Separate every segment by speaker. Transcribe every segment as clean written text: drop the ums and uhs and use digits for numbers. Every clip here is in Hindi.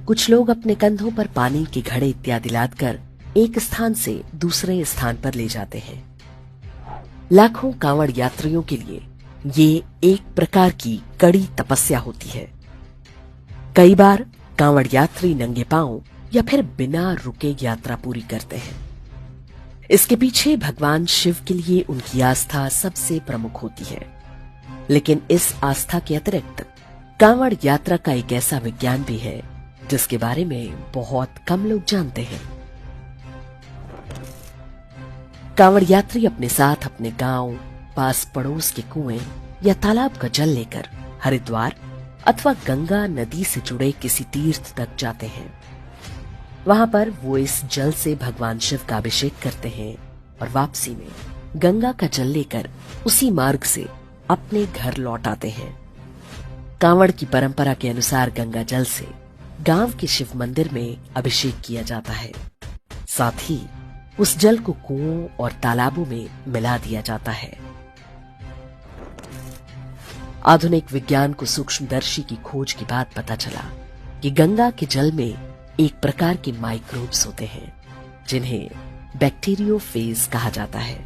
Speaker 1: कुछ लोग अपने कंधों पर पानी के घड़े इत्यादि लादकर एक स्थान से दूसरे स्थान पर ले जाते हैं। लाखों कांवड़ यात्रियों के लिए ये एक प्रकार की कड़ी तपस्या होती है। कई बार कांवड़ यात्री नंगे पांव या फिर बिना रुके यात्रा पूरी करते हैं। इसके पीछे भगवान शिव के लिए उनकी आस्था सबसे प्रमुख होती है। लेकिन इस आस्था के अतिरिक्त कांवड़ यात्रा का एक ऐसा विज्ञान भी है जिसके बारे में बहुत कम लोग जानते हैं। कांवड़ यात्री अपने साथ अपने गांव, पास पड़ोस के कुएं या तालाब का जल लेकर हरिद्वार अथवा गंगा नदी से जुड़े किसी तीर्थ तक जाते हैं। वहां पर वो इस जल से भगवान शिव का अभिषेक करते हैं और वापसी में गंगा का जल लेकर उसी मार्ग से अपने घर लौट आते हैं। कांवड़ की परंपरा के अनुसार गंगा जल से गांव के शिव मंदिर में अभिषेक किया जाता है। साथ ही उस जल को कुओं और तालाबों में मिला दिया जाता है। आधुनिक विज्ञान को सूक्ष्मदर्शी की खोज के बाद पता चला कि गंगा के जल में एक प्रकार के माइक्रोब्स होते हैं जिन्हें बैक्टीरियोफेज कहा जाता है।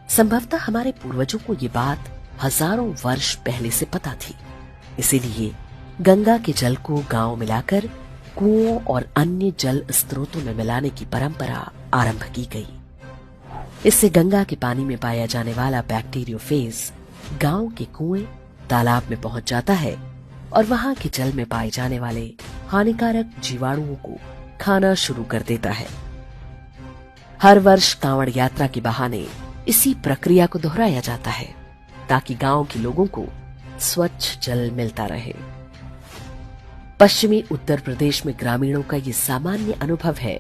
Speaker 1: संभवतः हमारे पूर्वजों को ये बात हजारों वर्ष पहले से पता थी, इसीलिए गंगा के जल को गांव मिलाकर कुओं और अन्य जल स्रोतों में मिलाने की परंपरा आरंभ की गई। इससे गंगा के पानी में पाया जाने वाला बैक्टीरियोफेज गांव के कुएं, तालाब में पहुंच जाता है और वहां के जल में पाए जाने वाले हानिकारक जीवाणुओं को खाना शुरू कर देता है। हर वर्ष कांवड़ यात्रा के बहाने इसी प्रक्रिया को दोहराया जाता है ताकि गांव के लोगों को स्वच्छ जल मिलता रहे। पश्चिमी उत्तर प्रदेश में ग्रामीणों का ये सामान्य अनुभव है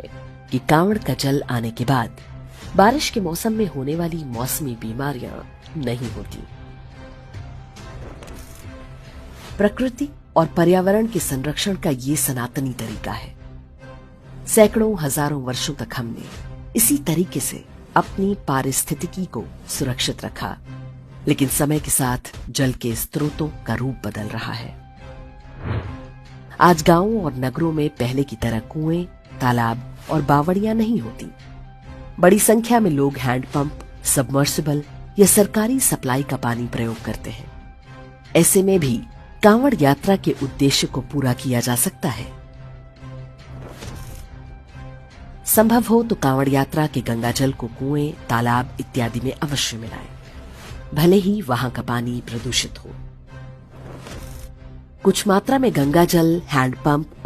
Speaker 1: कि कांवड़ का जल आने के बाद बारिश के मौसम में होने वाली मौसमी बीमारियां नहीं होती। प्रकृति और पर्यावरण के संरक्षण का ये सनातनी तरीका है। सैकड़ों हजारों वर्षों तक हमने इसी तरीके से अपनी पारिस्थितिकी को सुरक्षित रखा, लेकिन समय के साथ जल के स्रोतों का रूप बदल रहा है। आज गांवों और नगरों में पहले की तरह कुएं, तालाब और बावड़ियां नहीं होती। बड़ी संख्या में लोग हैंडपंप, सबमर्सिबल या सरकारी सप्लाई का पानी प्रयोग करते हैं। ऐसे में भी कांवड़ यात्रा के उद्देश्य को पूरा किया जा सकता है। संभव हो तो कांवड़ यात्रा के गंगाजल को कुएं, तालाब इत्यादि में अवश्य मिलाएं, भले ही वहां का पानी प्रदूषित हो। कुछ मात्रा में गंगाजल, हैंडपंप और